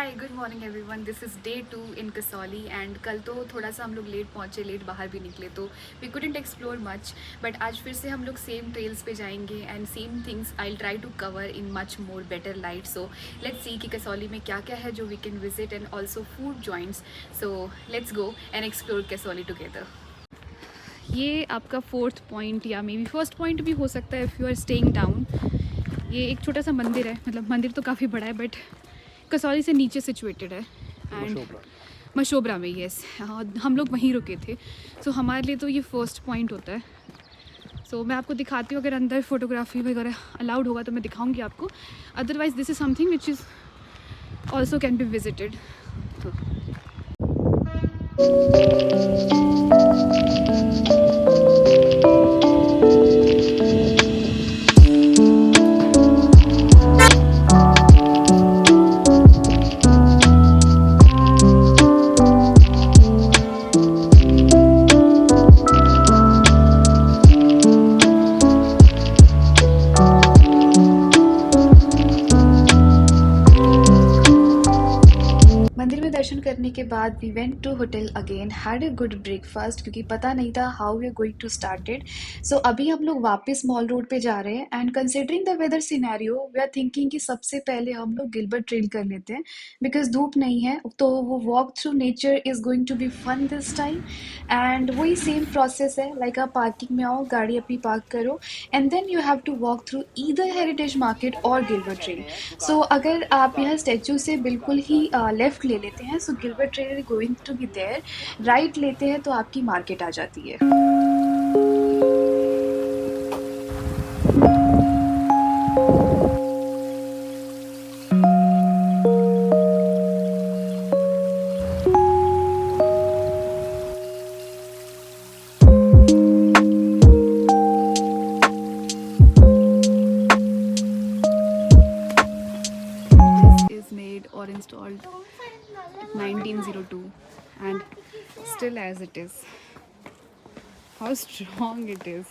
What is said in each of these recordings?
Hi good morning everyone, this is day 2 in Kasauli and कल तो थोड़ा सा हम लोग लेट पहुँचे, लेट बाहर भी निकले तो we couldn't explore much. But आज फिर से हम लोग सेम ट्रेल्स पे जाएंगे and same things I will try to cover in much more better light. So let's see कि कसौली में क्या क्या है जो we can visit and also food joints. So let's go and explore Kasauli together. ये आपका फोर्थ पॉइंट या may be first point भी हो सकता है if you are staying down. ये एक छोटा सा मंदिर है, मतलब मंदिर तो काफ़ी बड़ा है बट कसौली से नीचे सिचुएटेड है एंड मशोबरा में। येस, हम लोग वहीं रुके थे। सो हमारे लिए तो ये फर्स्ट पॉइंट होता है। सो मैं आपको दिखाती हूँ, अगर अंदर फोटोग्राफी वगैरह अलाउड होगा तो मैं दिखाऊंगी आपको। Otherwise this is something which is also can be visited. मंदिर में दर्शन करने के बाद we went to hotel again, had a good breakfast क्योंकि पता नहीं था how we are going to started. So अभी हम लोग वापस मॉल रोड पे जा रहे हैं and considering the weather scenario we are thinking कि सबसे पहले हम लोग गिलबर्ट ट्रेल कर लेते हैं बिकॉज धूप नहीं है, तो वो walk through nature is going to be fun this time. And वही सेम प्रोसेस है, लाइक आप पार्किंग में आओ, गाड़ी अपनी पार्क करो and then you have to walk through either heritage market or Gilbert trail. So अगर आप यहाँ स्टैचू से बिल्कुल ही लेफ्ट ले लेते हैं, so Gilbert trail going to be there. Right लेते हैं तो आपकी मार्केट आ जाती है। Is made or installed at 1902 and still as it is. How strong it is.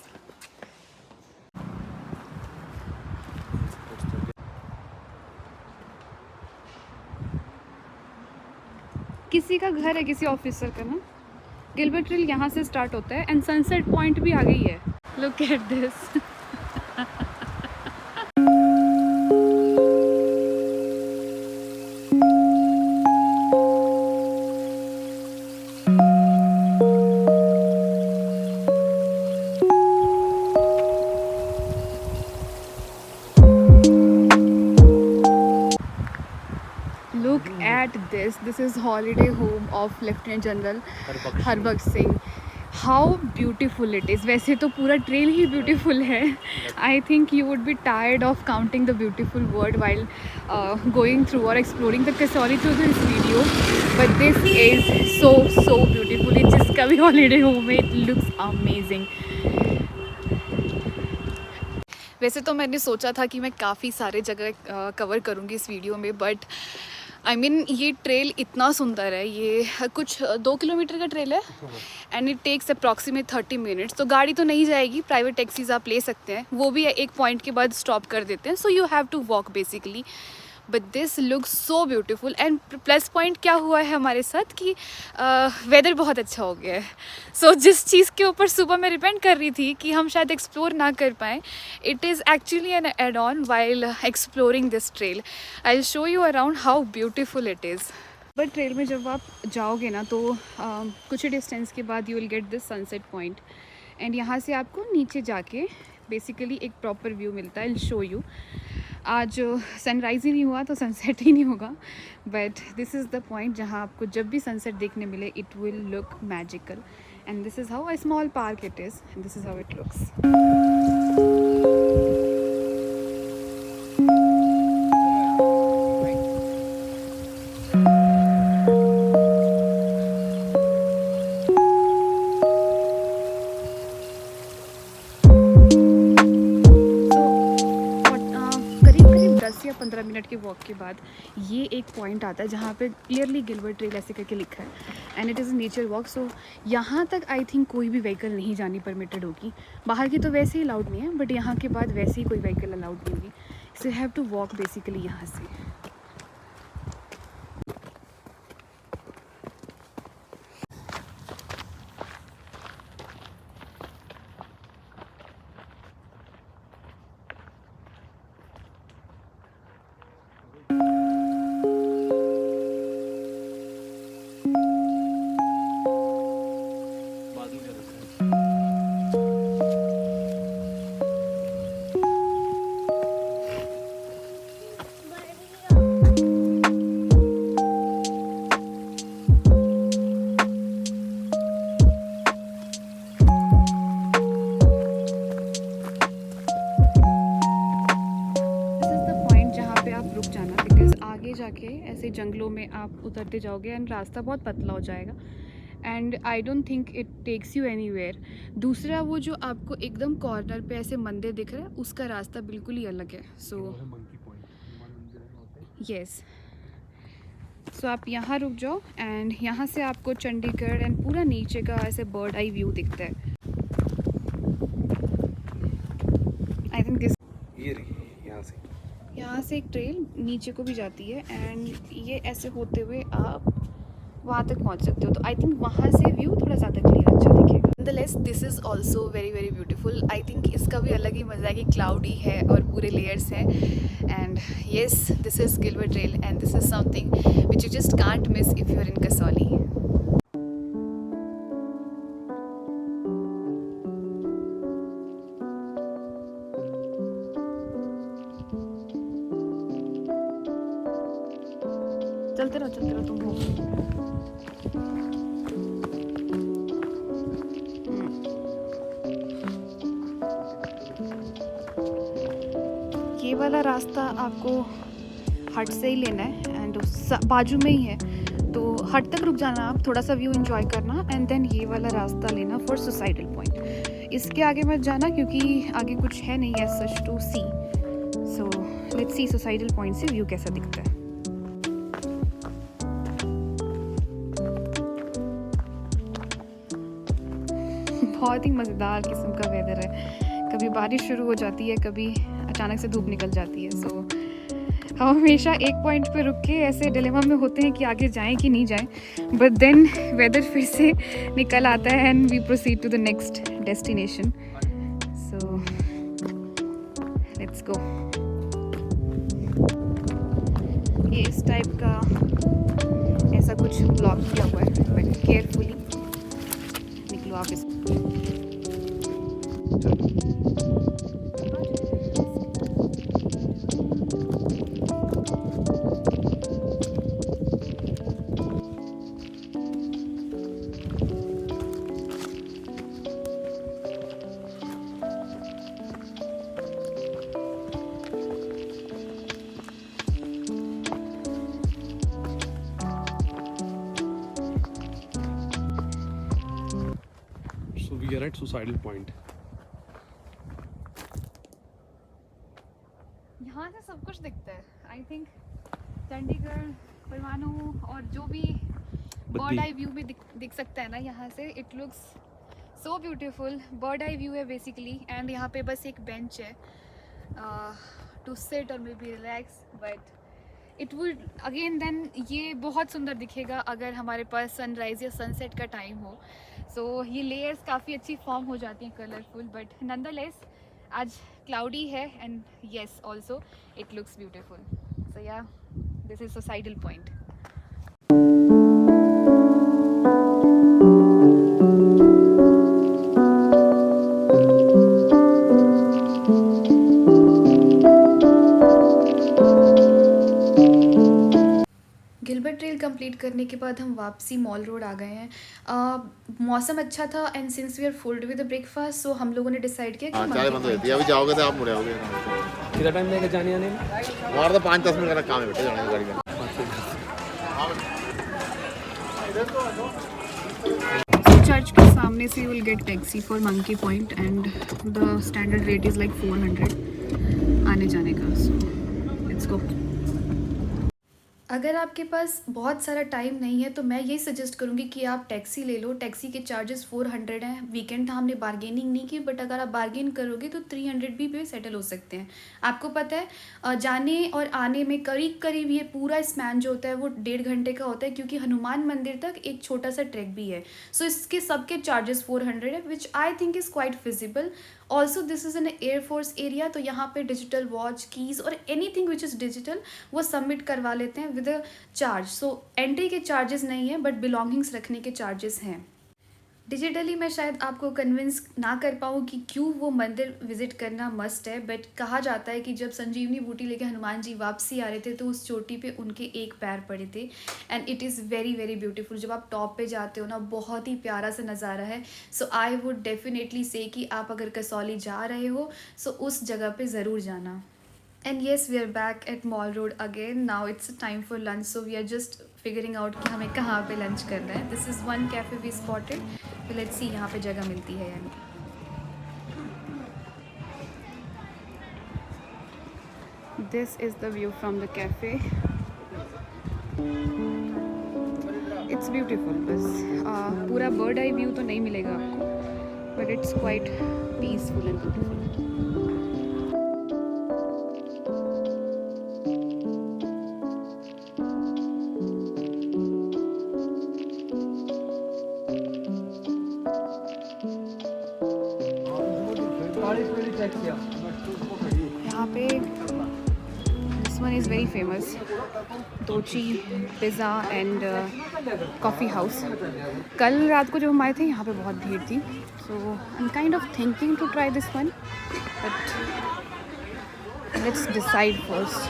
किसी का घर है, किसी ऑफिसर का ना। गिलबर्ट ट्रेल यहाँ से स्टार्ट होता है एंड सनसेट पॉइंट भी आ गई है। Look at this. Look at this. This is holiday home of Lieutenant General Harbakhsh Singh. How beautiful it is. वैसे तो पूरा ट्रेल ही beautiful है. I think you would be tired of counting the beautiful word while going through or exploring the Kasauli through this video. But this is so beautiful. ये जिसका भी holiday home है, it looks amazing. वैसे तो मैंने सोचा था कि मैं काफ़ी सारे जगह कवर करूँगी इस वीडियो में, बट आई मीन ये ट्रेल इतना सुंदर है। ये कुछ 2 किलोमीटर का ट्रेल है and it takes approximate 30 minutes. तो गाड़ी तो नहीं जाएगी, प्राइवेट टैक्सीज आप ले सकते हैं, वो भी एक पॉइंट के बाद स्टॉप कर देते हैं। So you have to walk basically, but this looks so beautiful. And plus point क्या हुआ है हमारे साथ कि वेदर बहुत अच्छा हो गया है। सो जिस चीज़ के ऊपर सुबह मैं डिपेंड कर रही थी कि हम शायद एक्सप्लोर ना कर पाएँ, it is actually an add on while exploring this trail. I will show you around how beautiful it is. But trail में जब आप जाओगे ना तो कुछ ही डिस्टेंस के बाद you will get this sunset point and यहाँ से आपको नीचे जाके बेसिकली एक प्रॉपर व्यू मिलता है। आई विल शो यू। आज सनराइज़ ही नहीं हुआ तो सनसेट ही नहीं होगा, but this is the point जहाँ आपको जब भी सनसेट देखने मिले it will look magical. And this is how a small park it is and this is how it looks. या 15 मिनट के वॉक के बाद ये एक पॉइंट आता है जहाँ पे क्लियरली गिलबर्ट ट्रेल ऐसे करके लिखा है and it is a nature walk. So यहाँ तक आई थिंक कोई भी व्हीकल नहीं जानी परमिटेड होगी। बाहर की तो वैसे ही अलाउड नहीं है, बट यहाँ के बाद वैसे ही कोई व्हीकल अलाउड नहीं होगी। So you have to walk basically यहाँ से। ऐसे जंगलों में आप उतरते जाओगे एंड रास्ता बहुत पतला हो जाएगा and I don't think it takes you anywhere. दूसरा वो जो आपको एकदम कॉर्नर पे ऐसे मंदिर दिख रहा है उसका रास्ता बिल्कुल ही अलग है। सो यस, सो आप यहाँ रुक जाओ एंड यहाँ से आपको चंडीगढ़ एंड पूरा नीचे का ऐसे बर्ड आई व्यू दिखता है। आई थिंक दिस यहाँ से एक ट्रेल नीचे को भी जाती है एंड ये ऐसे होते हुए आप वहाँ तक पहुँच सकते हो। तो आई थिंक वहाँ से व्यू थोड़ा ज़्यादा क्लियर अच्छा दिखेगा। Nonetheless this is also very very beautiful. I think इसका भी अलग ही मज़ा है कि क्लाउडी है और पूरे लेयर्स हैं and yes this is Gilbert trail and this is something which you just can't miss if you are in Kasauli. चलते रहो तुम हो। ये वाला रास्ता आपको हट से ही लेना है एंड बाजू में ही है, तो हट तक रुक जाना आप, थोड़ा सा व्यू एंजॉय करना एंड देन ये वाला रास्ता लेना फॉर सुसाइडल पॉइंट। इसके आगे मत जाना क्योंकि आगे कुछ है नहीं as such to see. So let's see suicidal point से व्यू कैसा दिखता है। बहुत ही मज़ेदार किस्म का वेदर है, कभी बारिश शुरू हो जाती है, कभी अचानक से धूप निकल जाती है। सो हम हमेशा एक पॉइंट पे रुक के ऐसे डिलेमा में होते हैं कि आगे जाएं कि नहीं जाएं, बट देन वेदर फिर से निकल आता है and we proceed to the next destination. So let's go. ये इस टाइप का ऐसा कुछ ब्लॉक किया हुआ है, बट केयरफुली निकलो आप इस। So we are at Suicidal Point. यहाँ से सब कुछ दिखता है। आई थिंक चंडीगढ़, परवाणु और जो भी बर्ड आई व्यू भी दिख सकता है ना यहाँ से। It looks so beautiful. Bird eye view है बेसिकली एंड यहाँ पे बस एक बेंच है टू सिट और maybe relax, but it would again then ये बहुत सुंदर दिखेगा अगर हमारे पास सनराइज़ या सनसेट का टाइम हो। सो ये लेयर्स काफ़ी अच्छी फॉर्म हो जाती हैं, कलरफुल, बट नॉनदलेस आज क्लाउडी है and yes also it looks beautiful. So yeah this is suicidal point. Gilbert trail complete करने के बाद हम वापसी मॉल रोड आ गए हैं। मौसम अच्छा था and since we are fulled with breakfast, so हम लोगों ने डिसाइड किया कि चाय बंद हो जाती है। अभी जाओगे तो आप मुड़े आओगे। कितना टाइम लगेगा जाने आने में? हमारा तो 5-10 मिनट का काम है बेटे, जाने की गाड़ी में। चर्च के सामने से you will get taxi for monkey point and the standard rate is like 400 आने जाने का। सो लेट्स गो। अगर आपके पास बहुत सारा टाइम नहीं है तो मैं यही सजेस्ट करूँगी कि आप टैक्सी ले लो। टैक्सी के चार्जेस 400 हैं। वीकेंड था, हमने बार्गेनिंग नहीं की, बट अगर आप बार्गेन करोगे तो 300 भी पे सेटल हो सकते हैं। आपको पता है जाने और आने में करीब करीब ये पूरा स्पैन जो होता है वो 1.5 घंटे का होता है, क्योंकि हनुमान मंदिर तक एक छोटा सा ट्रैक भी है। सो इसके सबके चार्जेस 400 है, which I think is quite feasible. Also this is an air force area, तो यहाँ पे डिजिटल वॉच, कीज़ और एनीथिंग विच इज़ डिजिटल वो सबमिट करवा लेते हैं with a charge. So entry के चार्जेस नहीं है, बट बिलोंगिंग्स रखने के चार्जेस हैं। डिजिटली मैं शायद आपको कन्विंस ना कर पाऊँ कि क्यों वो मंदिर विजिट करना मस्ट है, बट कहा जाता है कि जब संजीवनी बूटी लेके हनुमान जी वापसी आ रहे थे तो उस चोटी पे उनके एक पैर पड़े थे and it is very very beautiful. जब आप टॉप पे जाते हो ना, बहुत ही प्यारा सा नज़ारा है। सो आई वुड डेफिनेटली से कि आप अगर कसौली जा रहे हो सो उस जगह पे ज़रूर जाना। And yes, we are back at Mall Road again. Now it's time for lunch, so we are just figuring out कि हमें कहाँ पे lunch करना है. This is one cafe we spotted. So let's see यहाँ पे जगह मिलती है या नहीं. This is the view from the cafe. It's beautiful. बस पूरा bird eye view तो नहीं मिलेगा आपको, but it's quite peaceful and beautiful. यहाँ पे this one is very famous, Dochi pizza and coffee house. कल रात को जब हम आए थे यहाँ पे बहुत भीड़ थी, so I am kind of thinking to try this one, but let's decide first.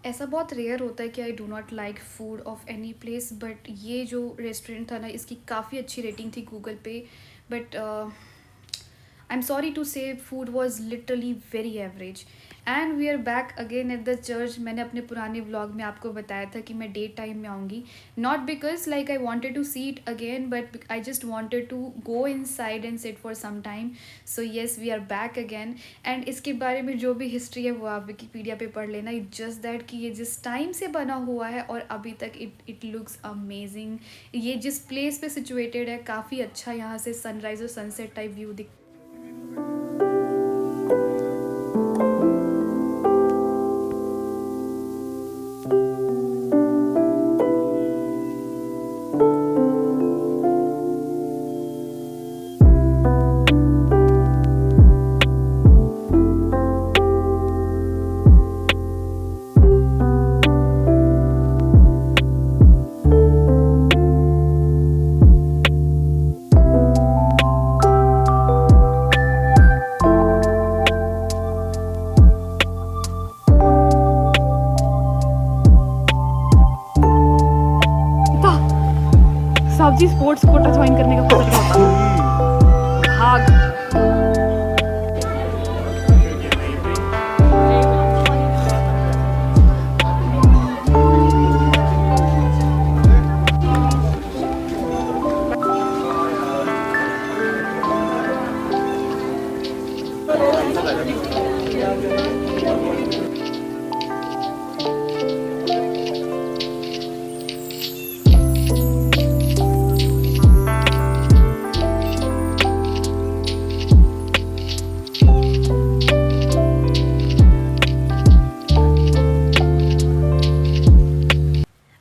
ऐसा बहुत रेयर होता है कि I do not like food of any place, but ये जो रेस्टोरेंट था ना, इसकी काफ़ी अच्छी रेटिंग थी गूगल पे, but I am sorry to say food was literally very average. And we are back again at the church. मैंने अपने पुराने व्लॉग में आपको बताया था कि मैं डे टाइम में आऊँगी, not because like I wanted to see it again, but I just wanted to go inside and sit for some time. So yes, we are back again. And इसके बारे में जो भी history है वो आप विकीपीडिया पे पढ़ लेना. इट जस्ट दैट कि ये जिस टाइम से बना हुआ है और अभी तक इट लुक्स अमेजिंग. ये जिस प्लेस पे सिचुएटेड है काफ़ी अच्छा, यहाँ से सनराइज और सनसेट टाइप व्यू दिख. साबजी स्पोर्ट्स कोटा ज्वाइन करने का सोच रहा था. भाग.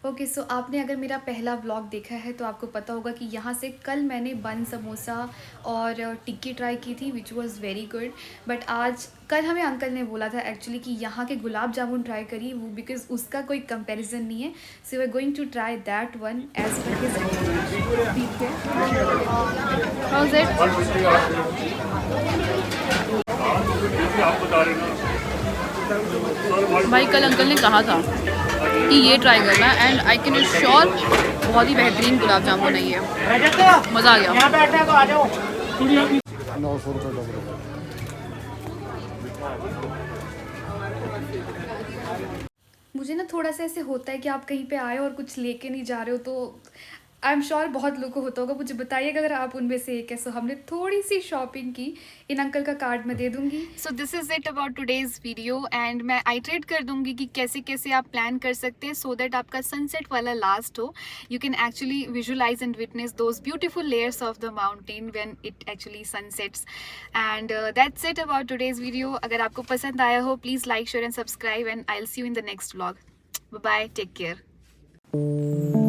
ओके, सो आपने अगर मेरा पहला व्लॉग देखा है तो आपको पता होगा कि यहाँ से कल मैंने बन समोसा और टिक्की ट्राई की थी, which was very good. But आज कल हमें अंकल ने बोला था एक्चुअली कि यहाँ के गुलाब जामुन ट्राई करिए, वो बिकॉज उसका कोई कंपैरिजन नहीं है. So we are going to try that one as per his. ठीक है, हाउ इज इट? भाई कल अंकल ने कहा था कि ये ट्राई करना है, एंड आई कैन श्योर बहुत ही बेहतरीन गुलाब जामुन है ये. मज़ा आ गया. 900 रुपये डबल. मुझे ना थोड़ा सा ऐसे होता है कि आप कहीं पे आए और कुछ लेके नहीं जा रहे हो, तो आई एम श्योर बहुत लोगों को होता होगा. मुझे बताइएगा अगर आप उनमें से एक है. सो हमने थोड़ी सी शॉपिंग की. इन अंकल का कार्ड मैं दे दूंगी. So this is it about today's video, and मैं आइट्रेट कर दूंगी कि कैसे कैसे आप प्लान कर सकते हैं सो दैट आपका सनसेट वाला लास्ट हो. You can actually visualise and witness those beautiful layers of the mountain when it actually sunsets. And that's it about today's video. अगर आपको पसंद आया हो please like share and subscribe, and I will see you in the next vlog. Bye, take care.